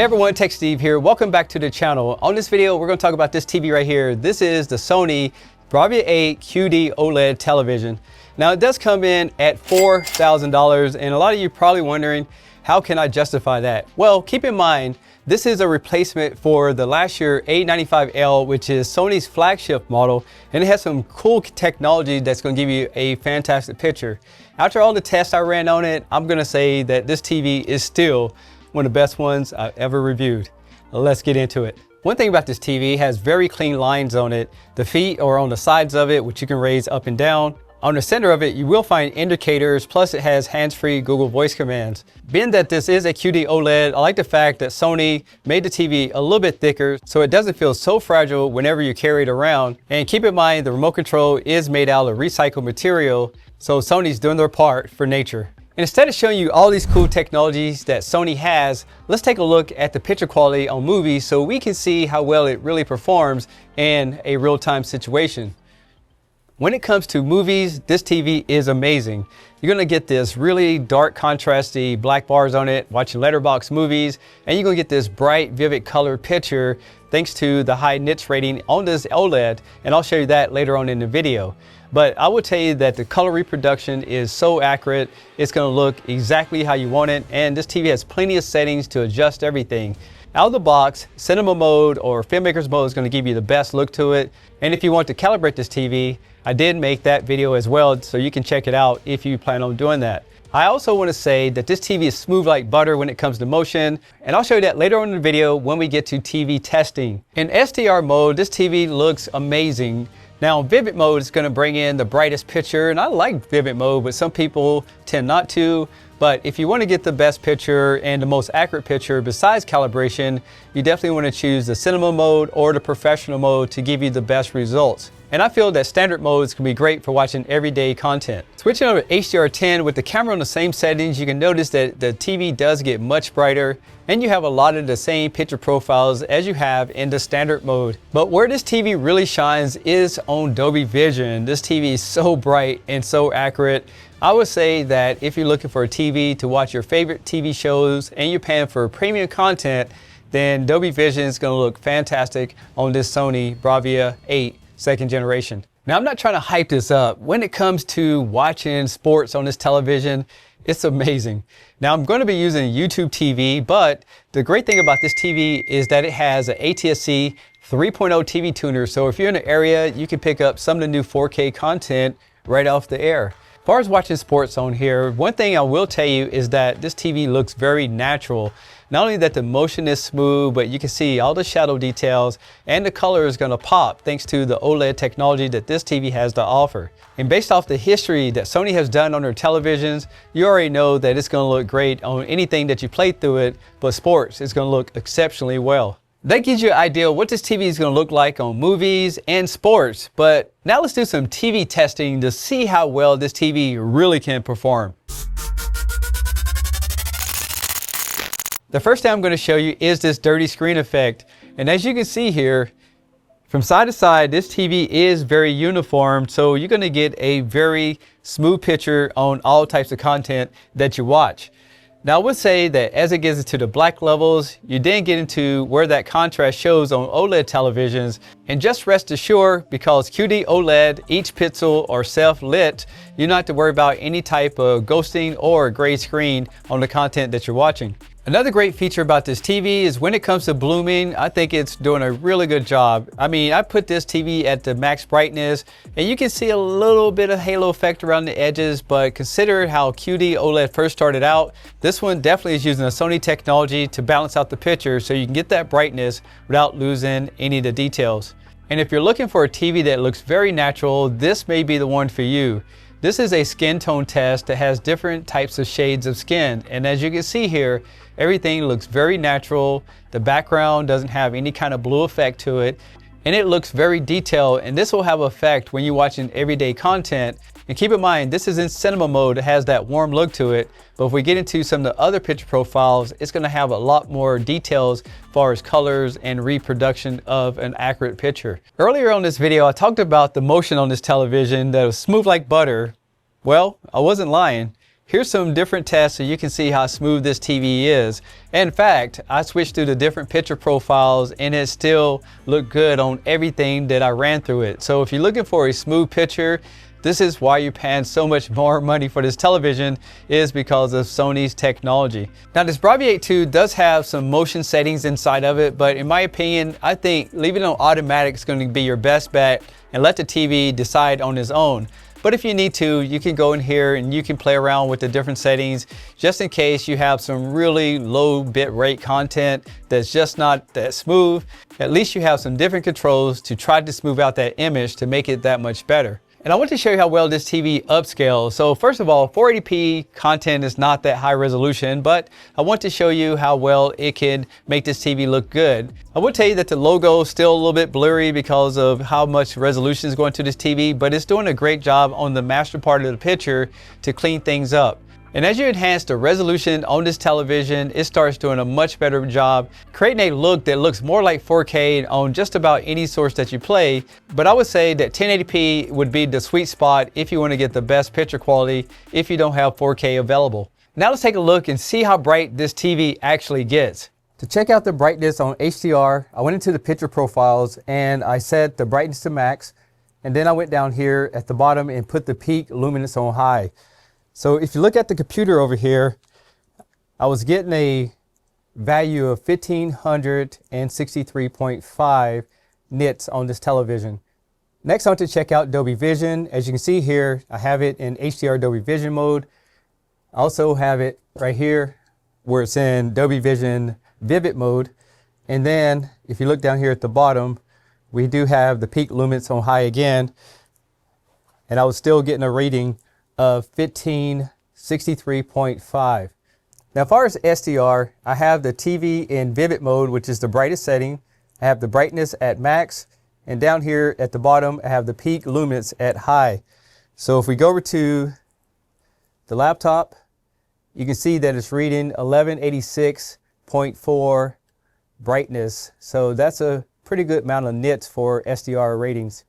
everyone, Tech Steve here. Welcome back to the channel. On this video, we're going to talk about this TV right here. This is the Sony Bravia 8 QD-OLED television. Now it does come in at $4,000 and a lot of you probably wondering, how can I justify that? Well, keep in mind, this is a replacement for the last year A95L, which is Sony's flagship model, and it has some cool technology that's going to give you a fantastic picture. After all the tests I ran on it, I'm going to say that this TV is still one of the best ones I've ever reviewed. Let's get into it. One thing about this TV, it has very clean lines on it. The feet are on the sides of it, which you can raise up and down. On the center of it, you will find indicators, plus it has hands-free Google voice commands. Being that this is a QD OLED, I like the fact that Sony made the TV a little bit thicker so it doesn't feel so fragile whenever you carry it around. And keep in mind, the remote control is made out of recycled material, so Sony's doing their part for nature. And instead of showing you all these cool technologies that Sony has, let's take a look at the picture quality on movies so we can see how well it really performs in a real-time situation. When it comes to movies, this TV is amazing. You're gonna get this really dark contrasty black bars on it, watching letterbox movies, and you're gonna get this bright, vivid color picture thanks to the high nits rating on this OLED, and I'll show you that later on in the video. But I will tell you that the color reproduction is so accurate, it's gonna look exactly how you want it, and this TV has plenty of settings to adjust everything. Out of the box, cinema mode or filmmaker's mode is gonna give you the best look to it. And if you want to calibrate this TV, I did make that video as well, so you can check it out if you plan on doing that. I also want to say that this TV is smooth like butter when it comes to motion, and I'll show you that later on in the video when we get to TV testing. In SDR mode, this TV looks amazing. Now, Vivid mode is going to bring in the brightest picture, and I like Vivid mode, but some people tend not to. But if you want to get the best picture and the most accurate picture besides calibration, you definitely want to choose the cinema mode or the professional mode to give you the best results. And I feel that standard modes can be great for watching everyday content. Switching over to HDR10 with the camera on the same settings, you can notice that the TV does get much brighter and you have a lot of the same picture profiles as you have in the standard mode. But where this TV really shines is on Dolby Vision. This TV is so bright and so accurate. I would say that if you're looking for a TV to watch your favorite TV shows and you're paying for premium content, then Dolby Vision is going to look fantastic on this Sony Bravia 8 second generation. Now, I'm not trying to hype this up. When it comes to watching sports on this television, it's amazing. Now, I'm going to be using YouTube TV, but the great thing about this TV is that it has an ATSC 3.0 TV tuner. So if you're in an area, you can pick up some of the new 4K content right off the air. As far as watching sports on here, one thing I will tell you is that this TV looks very natural. Not only that the motion is smooth, but you can see all the shadow details and the color is going to pop thanks to the OLED technology that this TV has to offer. And based off the history that Sony has done on their televisions, you already know that it's going to look great on anything that you play through it, but sports is going to look exceptionally well. That gives you an idea of what this TV is going to look like on movies and sports. But now let's do some TV testing to see how well this TV really can perform. The first thing I'm going to show you is this dirty screen effect. And as you can see here, from side to side, this TV is very uniform. So you're going to get a very smooth picture on all types of content that you watch. Now, I would say that as it gets into the black levels, you then get into where that contrast shows on OLED televisions. And just rest assured, because QD OLED, each pixel are self-lit, you don't have to worry about any type of ghosting or gray screen on the content that you're watching. Another great feature about this TV is when it comes to blooming, I think it's doing a really good job. I mean, I put this TV at the max brightness and you can see a little bit of halo effect around the edges, but consider how QD OLED first started out. This one definitely is using a Sony technology to balance out the picture so you can get that brightness without losing any of the details. And if you're looking for a TV that looks very natural, this may be the one for you. This is a skin tone test that has different types of shades of skin. And as you can see here, everything looks very natural. The background doesn't have any kind of blue effect to it. And it looks very detailed. And this will have an effect when you're watching everyday content. And keep in mind, this is in cinema mode. It has that warm look to it. But if we get into some of the other picture profiles, it's going to have a lot more details as far as colors and reproduction of an accurate picture. Earlier on this video, I talked about the motion on this television that was smooth like butter. Well, I wasn't lying. Here's some different tests so you can see how smooth this TV is. In fact, I switched through the different picture profiles and it still looked good on everything that I ran through it. So if you're looking for a smooth picture, this is why you're paying so much more money for this television, is because of Sony's technology. Now this Bravia 8 II does have some motion settings inside of it, but in my opinion, I think leaving it on automatic is going to be your best bet and let the TV decide on its own. But if you need to, you can go in here and you can play around with the different settings just in case you have some really low bit rate content that's just not that smooth. At least you have some different controls to try to smooth out that image to make it that much better. And I want to show you how well this TV upscales. So first of all, 480p content is not that high resolution, but I want to show you how well it can make this TV look good. I will tell you that the logo is still a little bit blurry because of how much resolution is going to this TV, but it's doing a great job on the master part of the picture to clean things up. And as you enhance the resolution on this television, it starts doing a much better job creating a look that looks more like 4K on just about any source that you play. But I would say that 1080p would be the sweet spot if you want to get the best picture quality if you don't have 4K available. Now let's take a look and see how bright this TV actually gets. To check out the brightness on HDR, I went into the picture profiles and I set the brightness to max. And then I went down here at the bottom and put the peak luminance on high. So if you look at the computer over here, I was getting a value of 1563.5 nits on this television. Next, I want to check out Dolby Vision. As you can see here, I have it in HDR Dolby Vision mode. I also have it right here where it's in Dolby Vision Vivid mode. And then if you look down here at the bottom, we do have the peak luminance on high again. And I was still getting a rating of 1563.5. Now, as far as SDR, I have the TV in Vivid mode, which is the brightest setting. I have the brightness at max, and down here at the bottom, I have the peak luminance at high. So if we go over to the laptop, you can see that it's reading 1186.4 brightness. So that's a pretty good amount of nits for SDR ratings.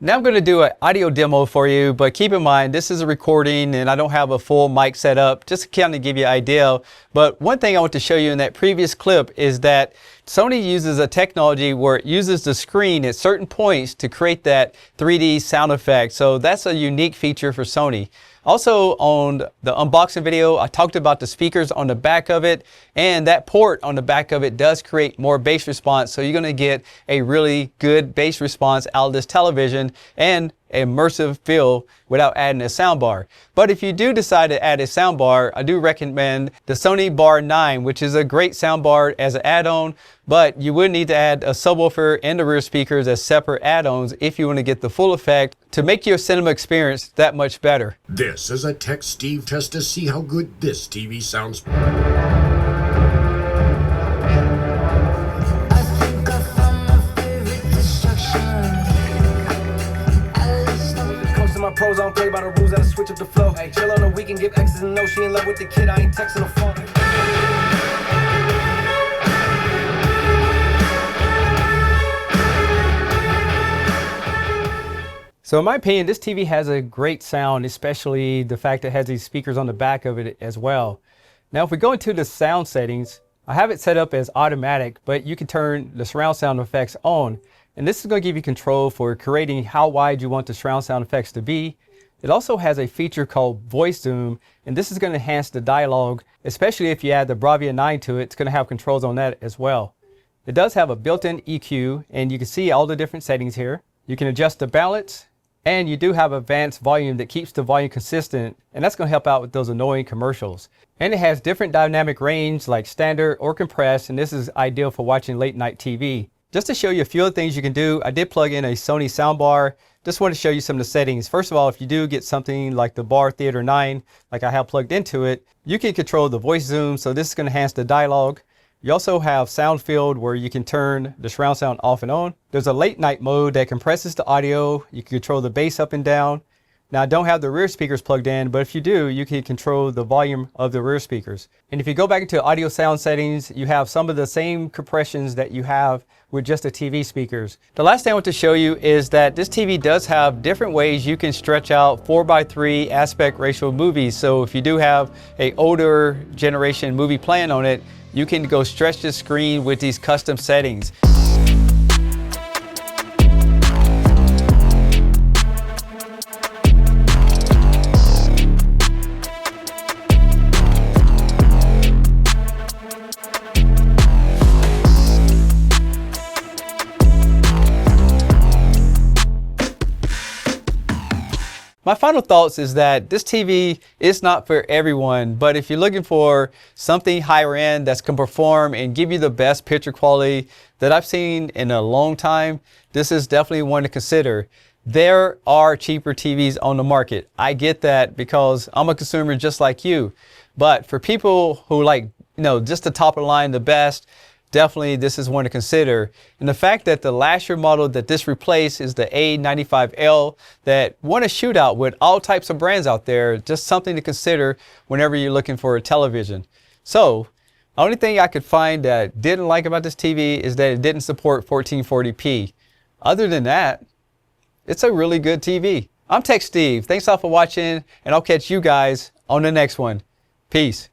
Now I'm going to do an audio demo for you, but keep in mind this is a recording and I don't have a full mic set up, just to kind of give you an idea. But one thing I want to show you in that previous clip is that Sony uses a technology where it uses the screen at certain points to create that 3D sound effect. So that's a unique feature for Sony. Also, on the unboxing video, I talked about the speakers on the back of it, and that port on the back of it does create more bass response. So you're going to get a really good bass response out of this television and immersive feel without adding a soundbar. But if you do decide to add a soundbar, I do recommend the Sony Bar 9, which is a great soundbar as an add-on, but you would need to add a subwoofer and the rear speakers as separate add-ons if you want to get the full effect to make your cinema experience that much better. This is a Tech Steve test to see how good this TV sounds. My pros, I don't play by the rules, I switch up the flow. Hey, chill on the weekend, give X's and no, she in love with the kid, I ain't texting her phone. So in my opinion, this TV has a great sound, especially the fact that it has these speakers on the back of it as well. Now, if we go into the sound settings, I have it set up as automatic, but you can turn the surround sound effects on. And this is going to give you control for creating how wide you want the surround sound effects to be. It also has a feature called voice zoom, and this is going to enhance the dialogue, especially if you add the Bravia 9 to it. It's going to have controls on that as well. It does have a built-in EQ, and you can see all the different settings here. You can adjust the balance, and you do have advanced volume that keeps the volume consistent, and that's going to help out with those annoying commercials. And it has different dynamic range like standard or compressed, and this is ideal for watching late night TV. Just to show you a few of the things you can do, I did plug in a Sony soundbar. Just want to show you some of the settings. First of all, if you do get something like the Bar Theater 9, like I have plugged into it, you can control the voice zoom, so this is going to enhance the dialogue. You also have sound field where you can turn the surround sound off and on. There's a late night mode that compresses the audio. You can control the bass up and down. Now I don't have the rear speakers plugged in, but if you do, you can control the volume of the rear speakers. And if you go back into audio sound settings, you have some of the same compressions that you have with just the TV speakers. The last thing I want to show you is that this TV does have different ways you can stretch out 4:3 aspect ratio movies. So if you do have an older generation movie playing on it, you can go stretch the screen with these custom settings. My final thoughts is that this TV is not for everyone, but if you're looking for something higher end that's going to perform and give you the best picture quality that I've seen in a long time, this is definitely one to consider. There are cheaper TVs on the market. I get that because I'm a consumer just like you. But for people who like, just the top of the line, the best, definitely this is one to consider. And the fact that the last year model that this replaced is the A95L that won a shootout with all types of brands out there, just something to consider whenever you're looking for a television. So the only thing I could find that I didn't like about this TV is that it didn't support 1440p. Other than that, it's a really good TV. I'm Tech Steve. Thanks all for watching, and I'll catch you guys on the next one. Peace.